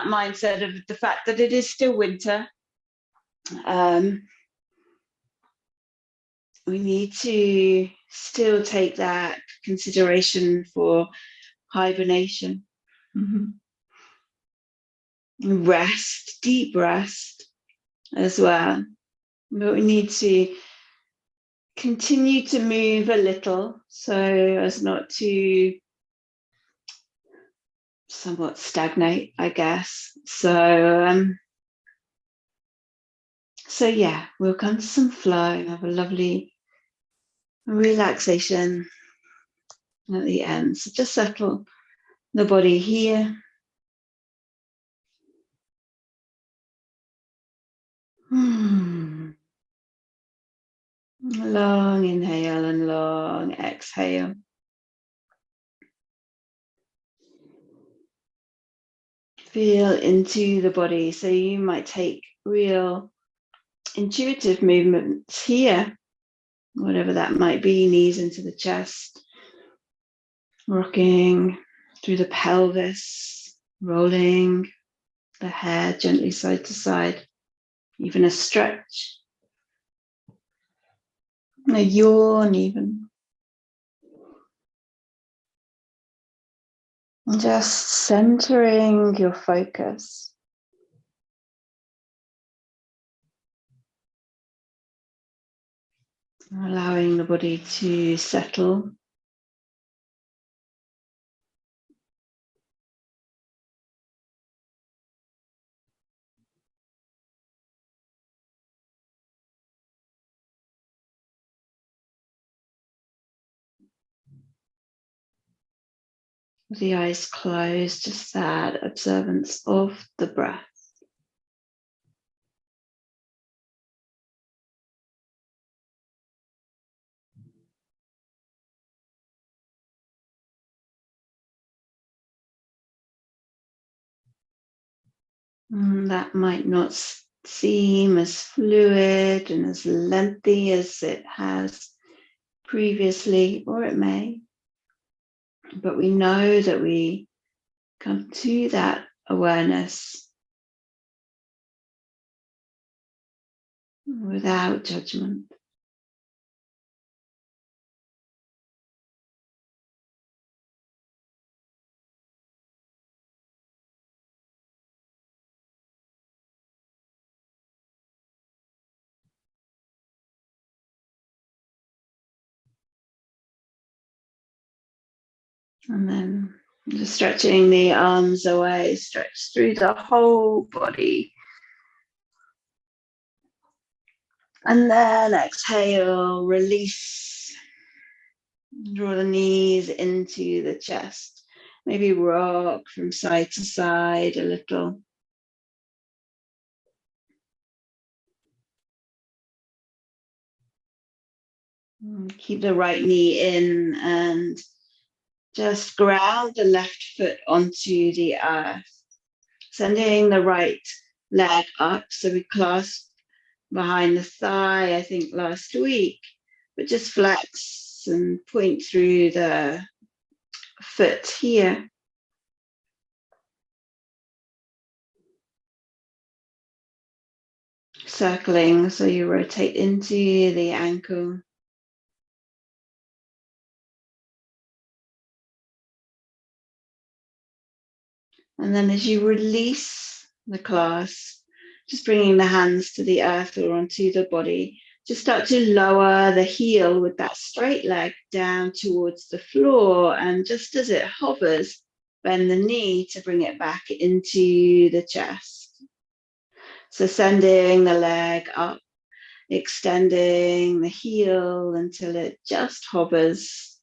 mindset of the fact that it is still winter. We need to still take that consideration for hibernation. Rest, deep rest as well. But we need to continue to move a little so as not to somewhat stagnate, I guess. So yeah, we'll come to some flow and have a lovely relaxation at the end. So just settle the body here. Long inhale and long exhale. Feel into the body. So you might take real intuitive movements here, whatever that might be, knees into the chest, rocking through the pelvis, rolling the hair gently side to side, even a stretch, a yawn even. And just centering your focus. Allowing the body to settle. With the eyes closed, just that observance of the breath. That might not seem as fluid and as lengthy as it has previously, or it may. But we know that we come to that awareness without judgment. And then just stretching the arms away, stretch through the whole body. And then exhale, release. Draw the knees into the chest. Maybe rock from side to side a little. Keep the right knee in and just ground the left foot onto the earth. Sending the right leg up. So we clasp behind the thigh, I think last week, but just flex and point through the foot here. Circling, so you rotate into the ankle. And then as you release the clasp, just bringing the hands to the earth or onto the body, just start to lower the heel with that straight leg down towards the floor. And just as it hovers, bend the knee to bring it back into the chest. So sending the leg up, extending the heel until it just hovers.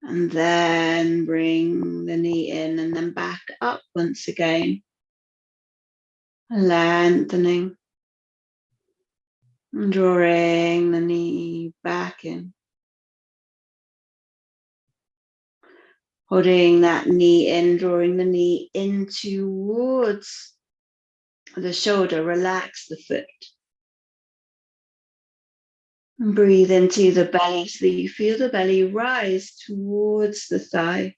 And then bring the knee in and then back up once again. Lengthening. And drawing the knee back in. Holding that knee in, drawing the knee in towards the shoulder. Relax the foot. And breathe into the belly so that you feel the belly rise towards the thigh.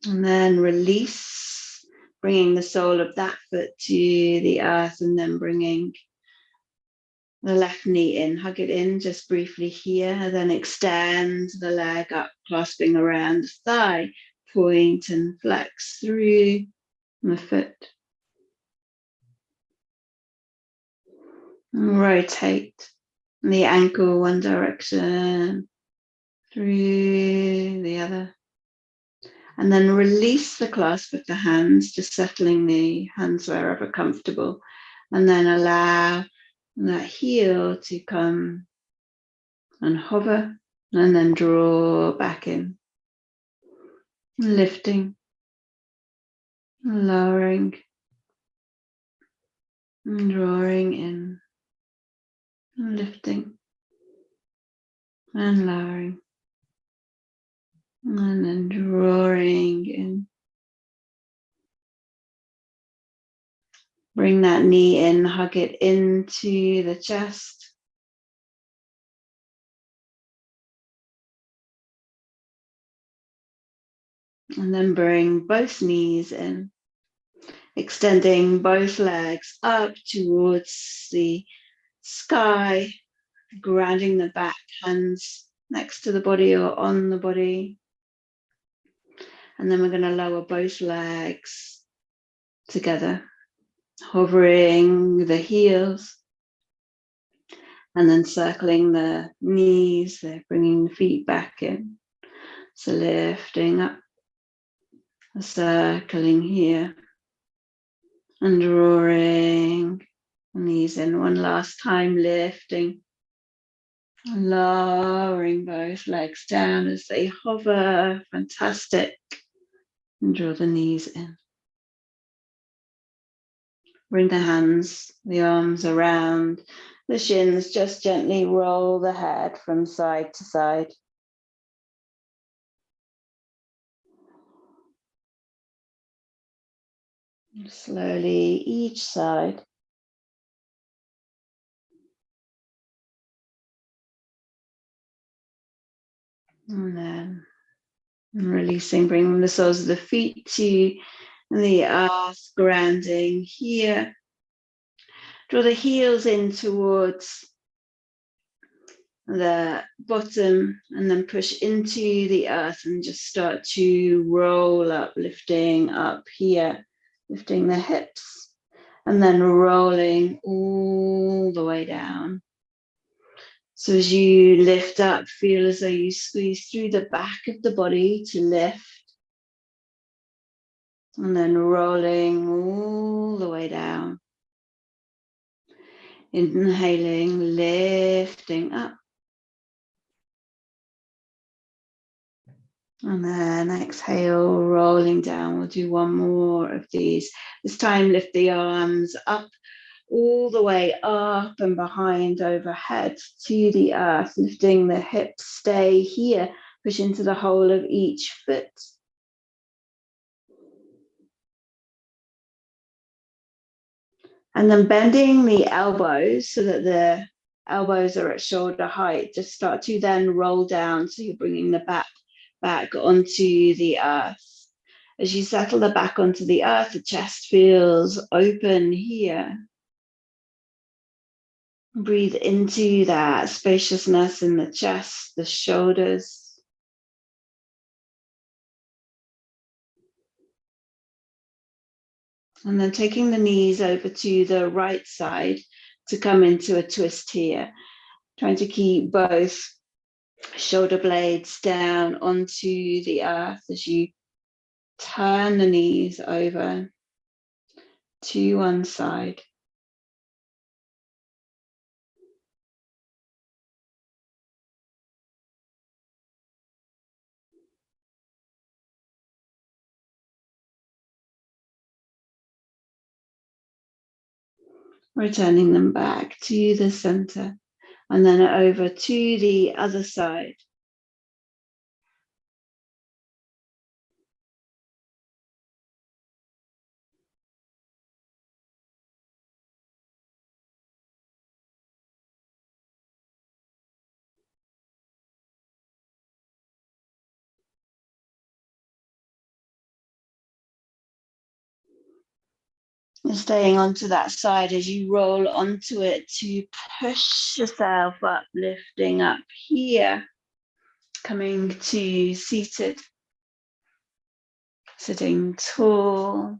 And then release, bringing the sole of that foot to the earth, and then bringing the left knee in. Hug it in just briefly here, and then extend the leg up, clasping around the thigh. Point and flex through the foot. And rotate the ankle one direction, through the other. And then release the clasp of the hands, just settling the hands wherever comfortable. And then allow that heel to come and hover, and then draw back in. Lifting, lowering, and drawing in. Lifting and lowering. And then drawing in. Bring that knee in, hug it into the chest. And then bring both knees in, extending both legs up towards the sky, grounding the back, hands next to the body or on the body. And then we're going to lower both legs together, hovering the heels, and then circling the knees, bringing the feet back in. So lifting up, circling here, and drawing the knees in one last time, lifting, lowering both legs down as they hover. Fantastic. And draw the knees in. Bring the hands, the arms around the shins. Just gently roll the head from side to side. Slowly, each side. And then releasing, bringing the soles of the feet to the earth, grounding here. Draw the heels in towards the bottom, and then push into the earth and just start to roll up, lifting up here, lifting the hips, and then rolling all the way down. So as you lift up, feel as though you squeeze through the back of the body to lift, and then rolling all the way down. Inhaling, lifting up. And then exhale, rolling down. We'll do one more of these. This time, lift the arms up, all the way up and behind, overhead to the earth, lifting the hips. Stay here. Push into the whole of each foot. And then bending the elbows so that the elbows are at shoulder height. Just start to then roll down. So you're bringing the back onto the earth. As you settle the back onto the earth, the chest feels open here. Breathe into that spaciousness in the chest, the shoulders. And then taking the knees over to the right side to come into a twist here. Trying to keep both shoulder blades down onto the earth as you turn the knees over to one side. Returning them back to the center, and then over to the other side. And staying onto that side as you roll onto it to push yourself up, lifting up here, coming to seated, sitting tall.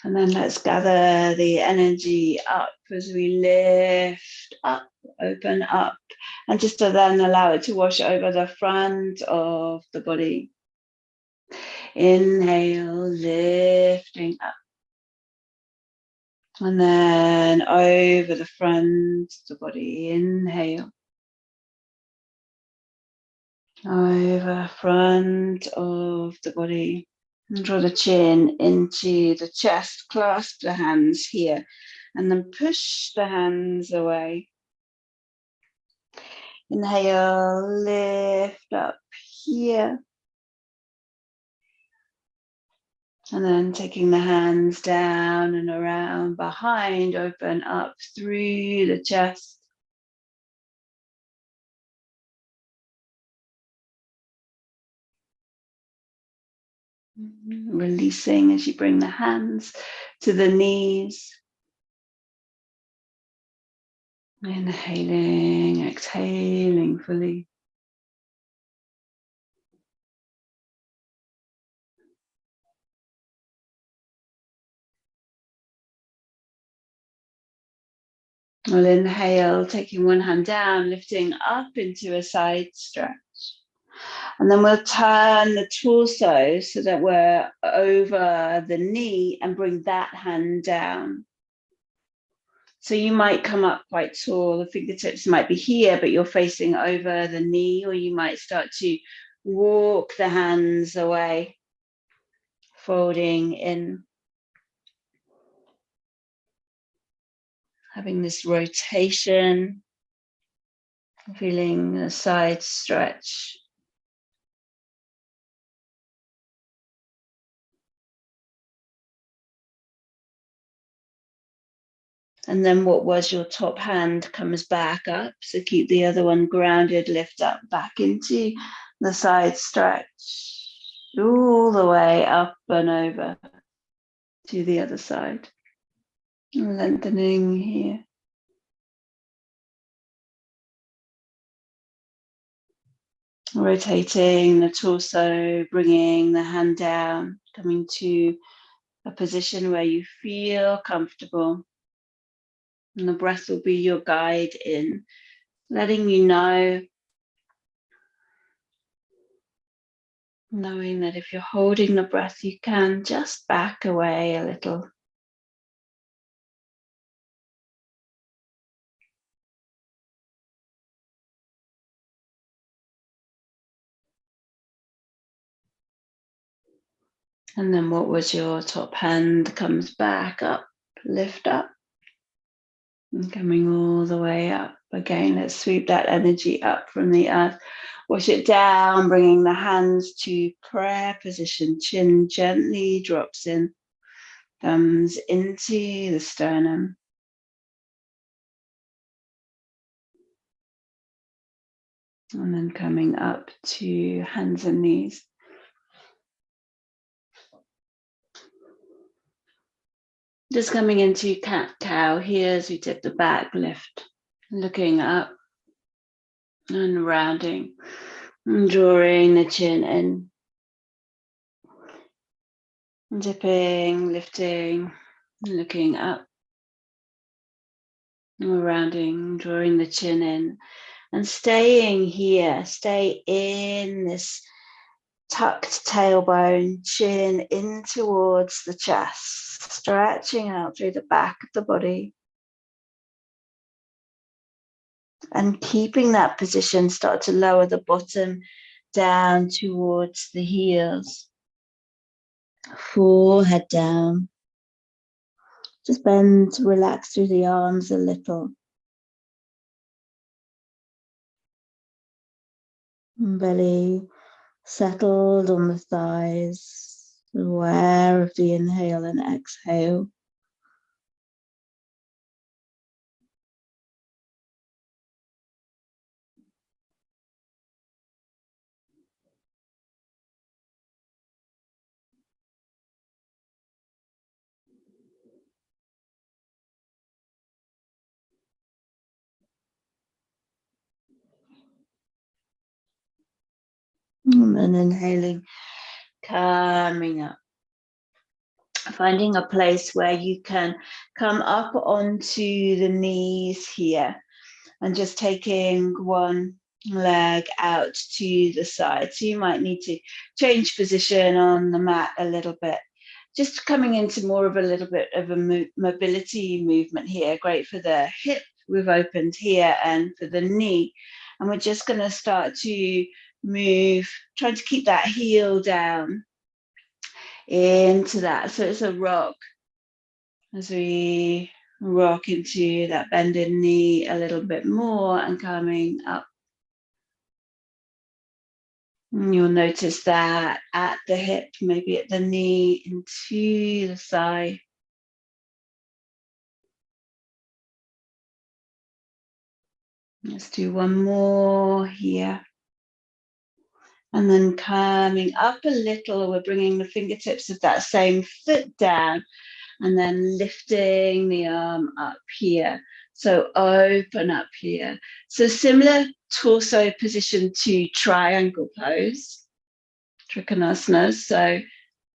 And then let's gather the energy up as we lift up, open up, and just to then allow it to wash over the front of the body. Inhale, lifting up. And then over the front of the body. Inhale. Over front of the body. And draw the chin into the chest. Clasp the hands here. And then push the hands away. Inhale, lift up here. And then taking the hands down and around behind, open up through the chest. Releasing as you bring the hands to the knees. Inhaling, exhaling fully. We'll inhale, taking one hand down, lifting up into a side stretch. And then we'll turn the torso so that we're over the knee and bring that hand down. So you might come up quite tall, the fingertips might be here, but you're facing over the knee, or you might start to walk the hands away, folding in. Having this rotation, feeling the side stretch. And then what was your top hand comes back up. So keep the other one grounded, lift up back into the side stretch, all the way up and over to the other side. Lengthening here. Rotating the torso, bringing the hand down, coming to a position where you feel comfortable. And the breath will be your guide in letting you know, knowing that if you're holding the breath, you can just back away a little. And then what was your top hand comes back up, lift up, and coming all the way up. Again, let's sweep that energy up from the earth. Wash it down, bringing the hands to prayer position. Chin gently drops in, thumbs into the sternum. And then coming up to hands and knees. Just coming into cat-cow here as we take the back lift. Looking up and rounding. And drawing the chin in. Dipping, lifting, looking up. And rounding, drawing the chin in. And staying here. Stay in this tucked tailbone, chin in towards the chest, stretching out through the back of the body. And keeping that position, start to lower the bottom down towards the heels. Forehead down. Just bend, relax through the arms a little. Belly settled on the thighs, aware of the inhale and exhale. And then inhaling, coming up. Finding a place where you can come up onto the knees here and just taking one leg out to the side. So you might need to change position on the mat a little bit. Just coming into more of a little bit of a mobility movement here. Great for the hip, we've opened here, and for the knee. And we're just going to start to move, trying to keep that heel down into that. So it's a rock as we rock into that bended knee a little bit more and coming up. And you'll notice that at the hip, maybe at the knee, into the thigh. Let's do one more here. And then coming up a little, we're bringing the fingertips of that same foot down and then lifting the arm up here. So open up here. So similar torso position to triangle pose, Trikonasana. So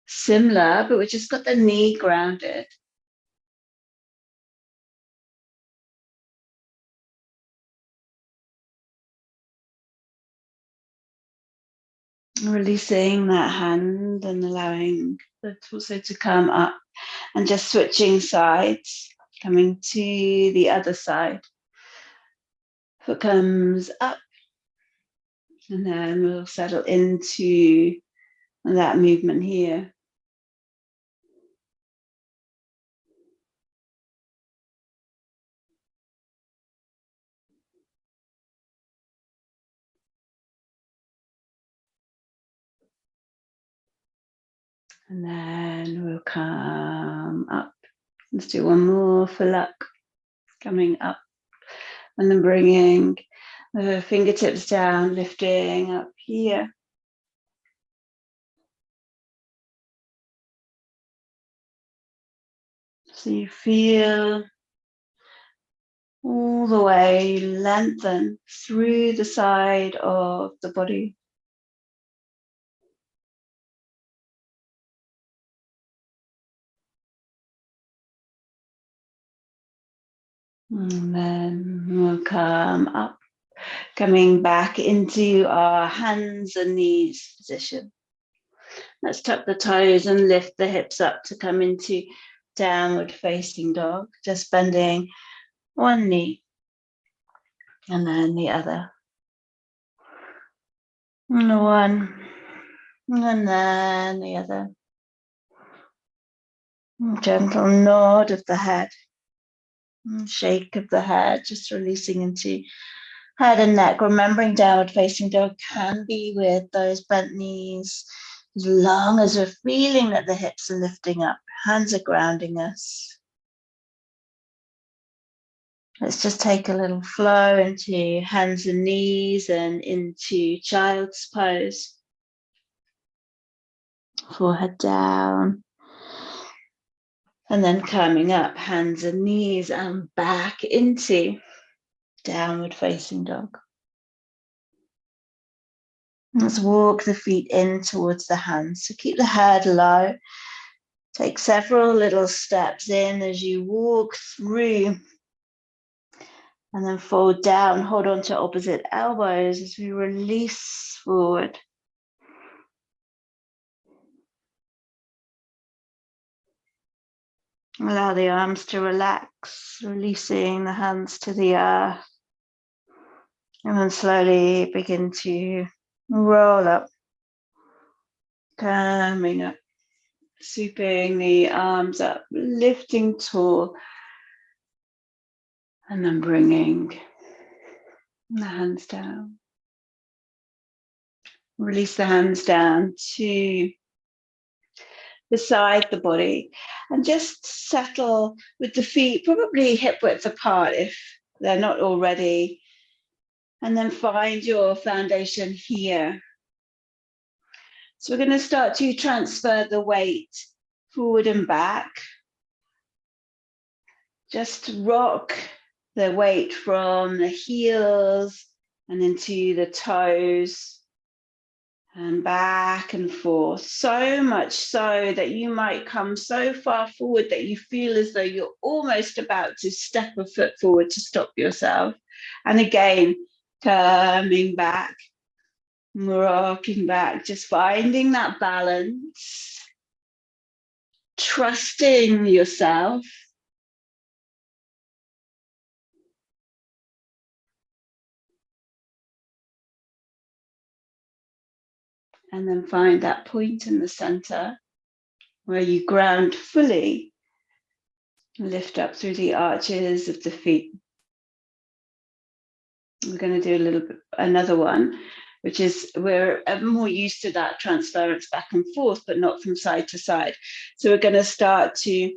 similar, but we've just got the knee grounded. Releasing that hand and allowing the torso to come up and just switching sides, coming to the other side. Foot comes up and then we'll settle into that movement here. And then we'll come up. Let's do one more for luck. Coming up and then bringing the fingertips down, lifting up here. So you feel all the way lengthen through the side of the body. And then we'll come up, coming back into our hands and knees position. Let's tuck the toes and lift the hips up to come into downward facing dog, just bending one knee and then the other. And one and then the other. Gentle nod of the head. Shake of the head, just releasing into head and neck. Remembering downward facing dog can be with those bent knees, as long as we're feeling that the hips are lifting up, hands are grounding us. Let's just take a little flow into hands and knees and into child's pose. Forehead down. And then coming up, hands and knees and back into downward facing dog. Let's walk the feet in towards the hands. So keep the head low. Take several little steps in as you walk through. And then fold down, hold on to opposite elbows as we release forward. Allow the arms to relax, releasing the hands to the earth. And then slowly begin to roll up, coming up, sweeping the arms up, lifting tall, and then bringing the hands down. Release the hands down to beside the body and just settle with the feet probably hip width apart if they're not already, and then find your foundation here. So we're going to start to transfer the weight forward and back. Just rock the weight from the heels and into the toes. And back and forth, so much so that you might come so far forward that you feel as though you're almost about to step a foot forward to stop yourself. And again, coming back, rocking back, just finding that balance, trusting yourself. And then find that point in the center where you ground fully. Lift up through the arches of the feet. We're going to do another one, which is we're more used to that transference back and forth, but not from side to side. So we're going to start to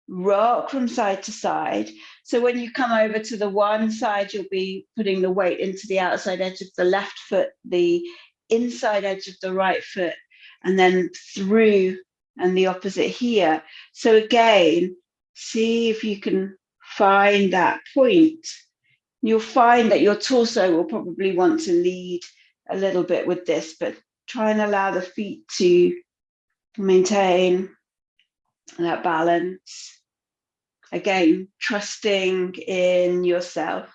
rock from side to side. So when you come over to the one side, you'll be putting the weight into the outside edge of the left foot, the inside edge of the right foot, and then through and the opposite here. So again, see if you can find that point. You'll find that your torso will probably want to lead a little bit with this, but try and allow the feet to maintain that balance. Again, trusting in yourself.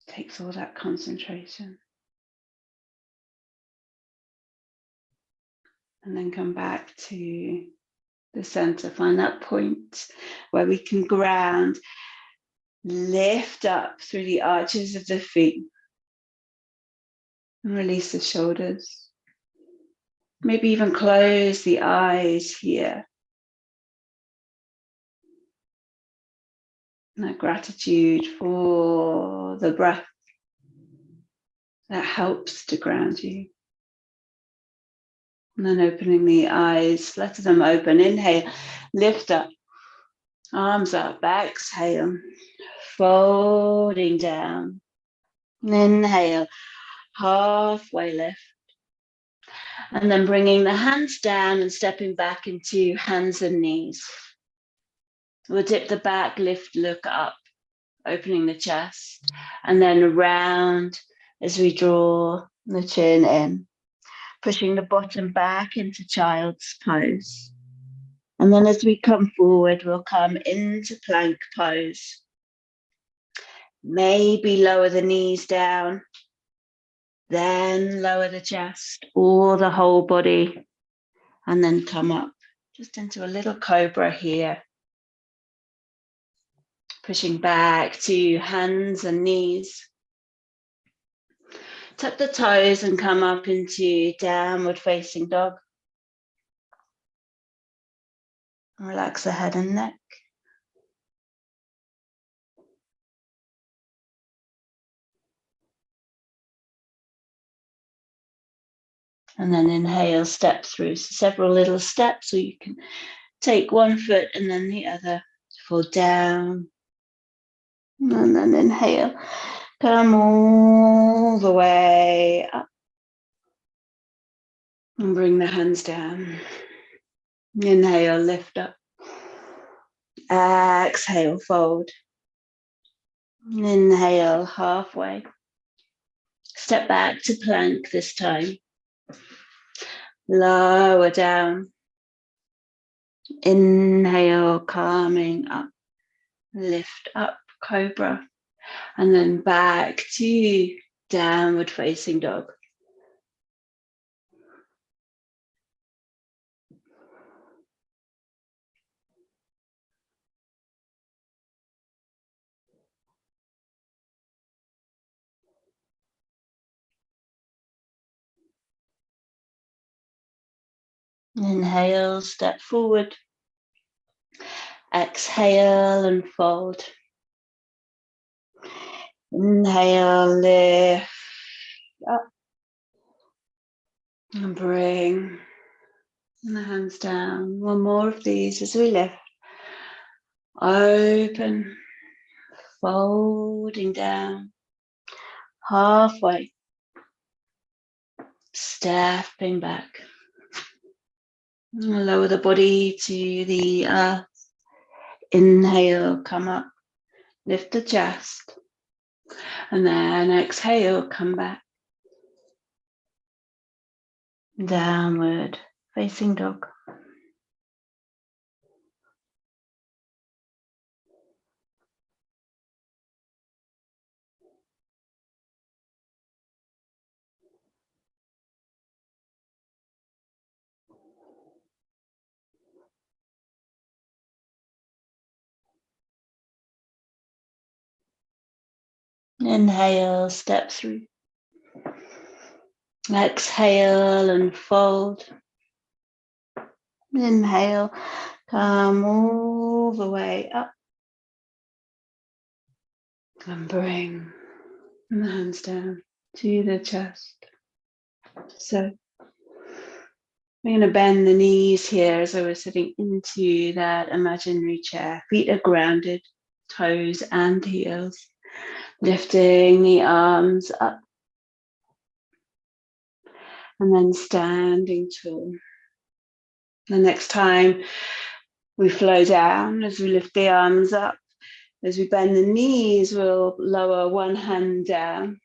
Takes all that concentration. And then come back to the center. Find that point where we can ground. Lift up through the arches of the feet. And release the shoulders. Maybe even close the eyes here. And that gratitude for the breath that helps to ground you. And then opening the eyes, let them open. Inhale, lift up, arms up, exhale, folding down. Inhale, halfway lift. And then bringing the hands down and stepping back into hands and knees. We'll dip the back, lift, look up, opening the chest, and then around as we draw the chin in. Pushing the bottom back into child's pose. And then as we come forward, we'll come into plank pose. Maybe lower the knees down, then lower the chest or the whole body, and then come up just into a little cobra here. Pushing back to hands and knees. Tuck the toes and come up into downward facing dog. Relax the head and neck. And then inhale, step through. So several little steps, so you can take one foot and then the other. Fall down. And then inhale. Come all the way up. And bring the hands down. Inhale, lift up. Exhale, fold. Inhale, halfway. Step back to plank this time. Lower down. Inhale, calming up. Lift up, cobra. And then back to downward facing dog. Inhale, step forward. Exhale and fold. Inhale, lift up. And bring the hands down. One more of these as we lift. Open. Folding down. Halfway. Stepping back. Lower the body to the earth. Inhale, come up, lift the chest. And then exhale, come back. Downward facing dog. Inhale, step through. Exhale and fold. Inhale, come all the way up. And bring the hands down to the chest. So we're going to bend the knees here as though we're sitting into that imaginary chair. Feet are grounded, toes and heels. Lifting the arms up. And then standing tall. The next time we flow down as we lift the arms up. As we bend the knees, we'll lower one hand down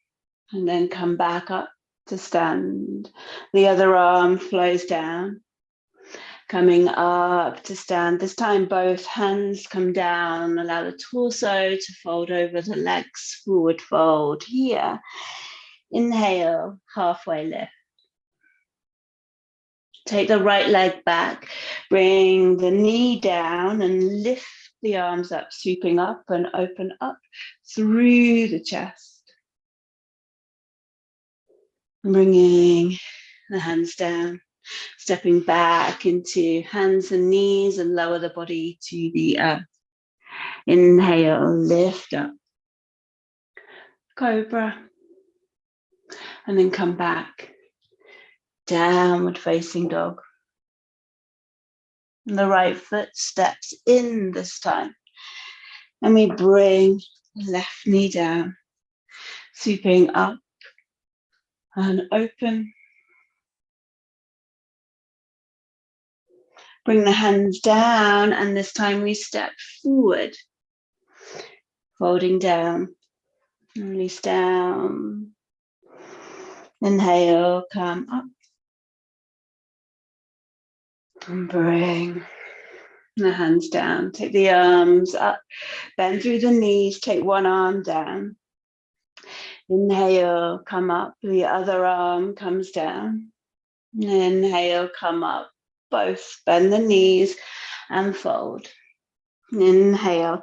and then come back up to stand. The other arm flows down, coming up to stand. This time both hands come down, allow the torso to fold over the legs, forward fold here. Inhale, halfway lift. Take the right leg back, bring the knee down and lift the arms up, sweeping up and open up through the chest. Bringing the hands down, stepping back into hands and knees and lower the body to the earth. Inhale, lift up. Cobra. And then come back. Downward facing dog. And the right foot steps in this time. And we bring the left knee down, sweeping up and open. Bring the hands down, and this time we step forward, folding down, release down. Inhale, come up. And bring the hands down. Take the arms up, bend through the knees, take one arm down. Inhale, come up, the other arm comes down. Inhale, come up, both bend the knees and fold. Inhale,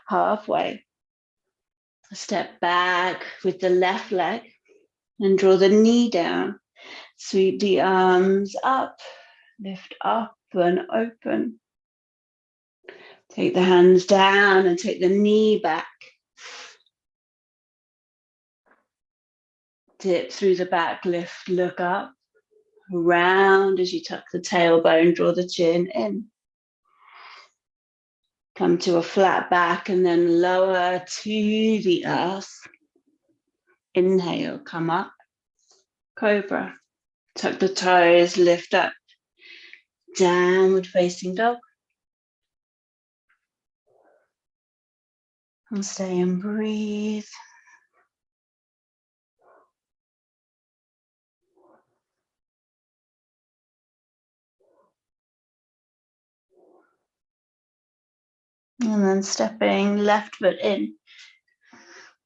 halfway. Step back with the left leg and draw the knee down. Sweep the arms up, lift up and open. Take the hands down and take the knee back. Dip through the back, lift, look up, round as you tuck the tailbone, draw the chin in. Come to a flat back and then lower to the earth. Inhale, come up, cobra. Tuck the toes, lift up, downward facing dog. And stay and breathe. And then stepping left foot in.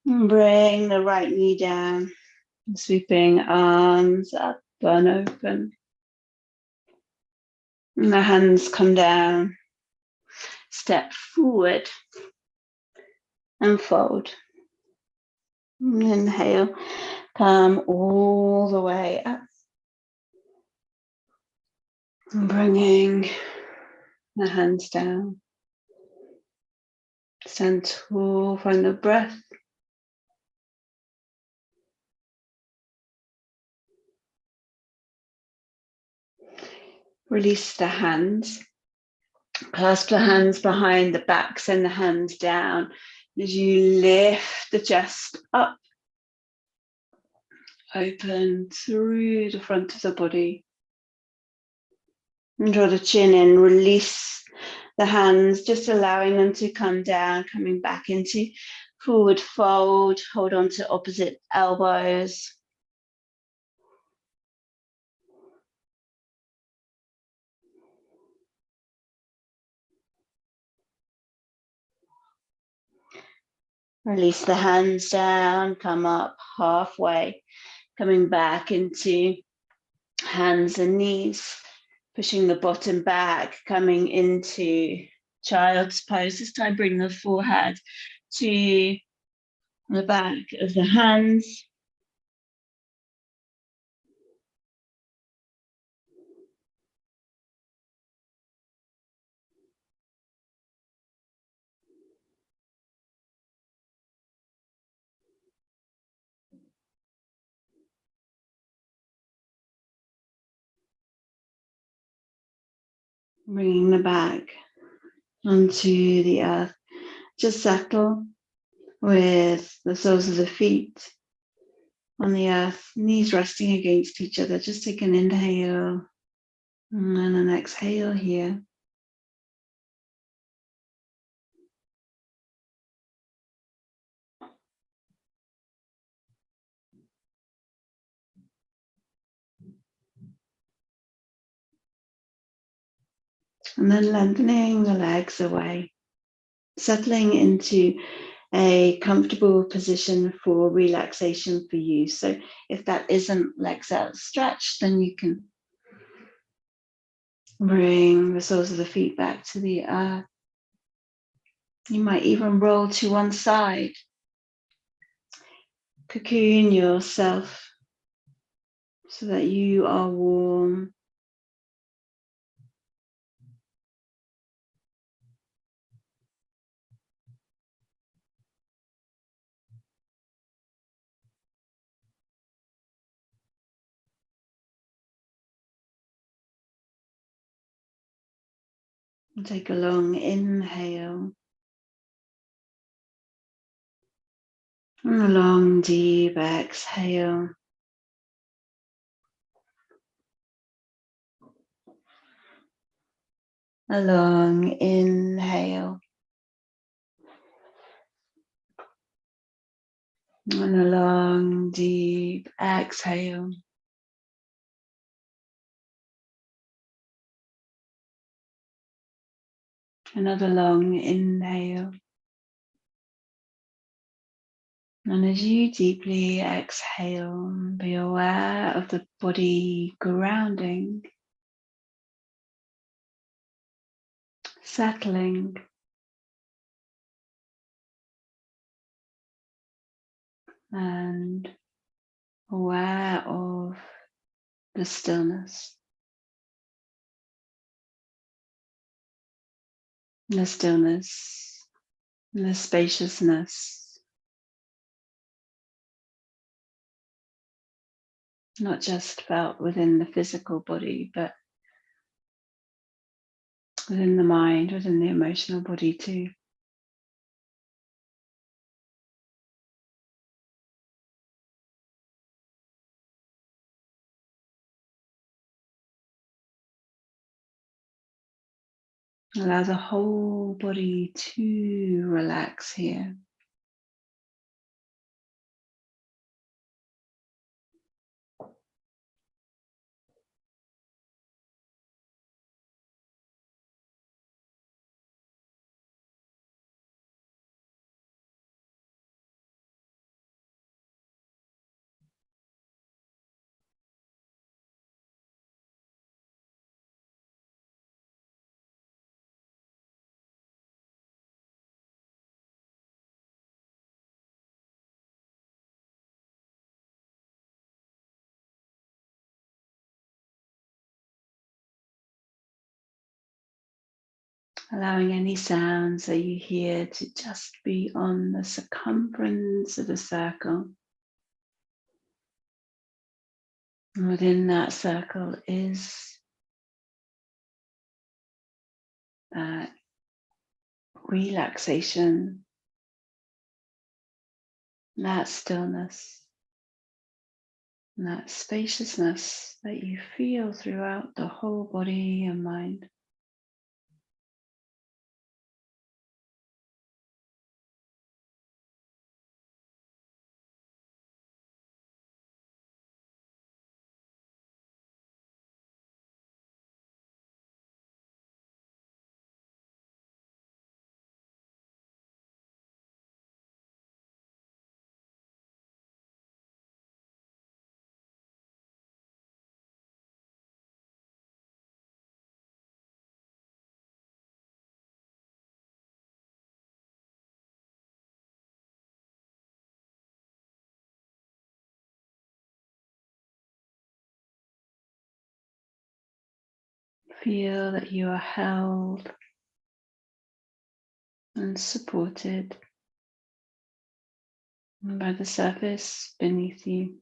And bring the right knee down. And sweeping arms up and open. And the hands come down. Step forward and fold. And inhale, come all the way up. And bringing the hands down. Stand tall, find the breath. Release the hands. Clasp the hands behind the back, send the hands down. As you lift the chest up, open through the front of the body. And draw the chin in, release the hands, just allowing them to come down, coming back into forward fold. Hold on to opposite elbows. Release the hands down, come up halfway, coming back into hands and knees, pushing the bottom back, coming into child's pose. This time bring the forehead to the back of the hands. Bringing the back onto the earth. Just settle with the soles of the feet on the earth, knees resting against each other. Just take an inhale and an exhale here. And then lengthening the legs away, settling into a comfortable position for relaxation for you. So if that isn't legs out stretched, then you can bring the soles of the feet back to the earth. You might even roll to one side. Cocoon yourself so that you are warm. And take a long inhale. And a long deep exhale. A long inhale. And a long deep exhale. Another long inhale. And as you deeply exhale, be aware of the body grounding, settling, and aware of the stillness. The stillness, the spaciousness, not just felt within the physical body, but within the mind, within the emotional body too. Allow the whole body to relax here. Allowing any sounds that you hear to just be on the circumference of a circle. And within that circle is that relaxation, that stillness, and that spaciousness that you feel throughout the whole body and mind. Feel that you are held and supported by the surface beneath you.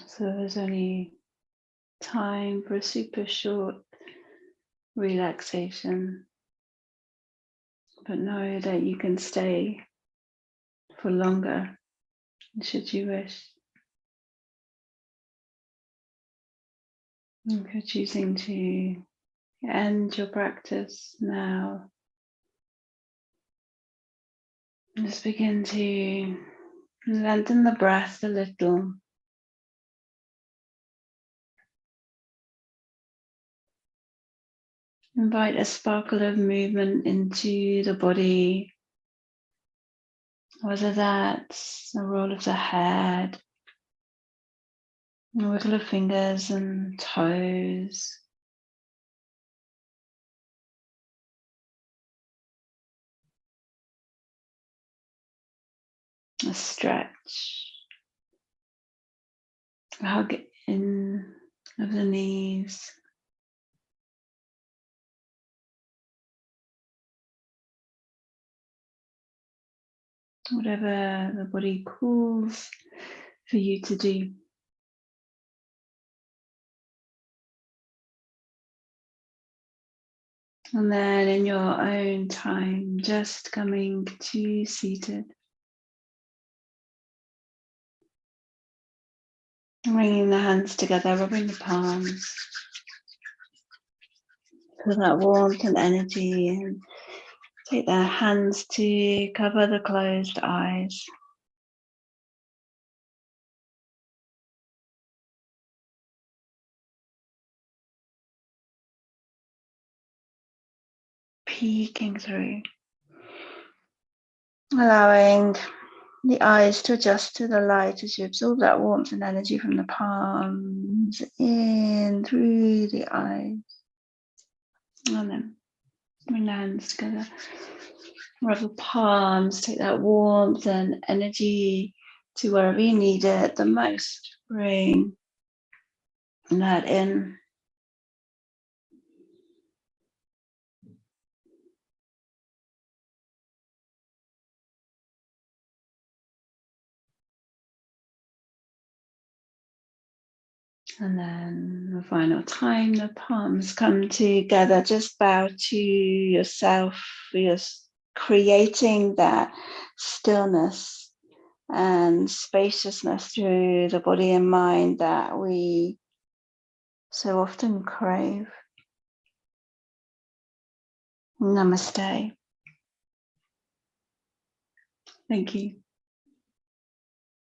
So there's only time for a super short relaxation, but know that you can stay for longer should you wish. If you're choosing to end your practice now, just begin to lengthen the breath a little. Invite a sparkle of movement into the body, whether that's a roll of the head, a wiggle of fingers and toes, a stretch, a hug in of the knees. Whatever the body calls for you to do. And then in your own time, just coming to seated. Bringing the hands together, rubbing the palms. Feel that warmth and energy, and take the hands to cover the closed eyes. Peeking through. Allowing the eyes to adjust to the light as you absorb that warmth and energy from the palms in through the eyes. And then bring the hands together. Rub the palms, take that warmth and energy to wherever you need it the most. Bring that in. And then the final time the palms come together, just bow to yourself. You're creating that stillness and spaciousness through the body and mind that we so often crave. Namaste. Thank you.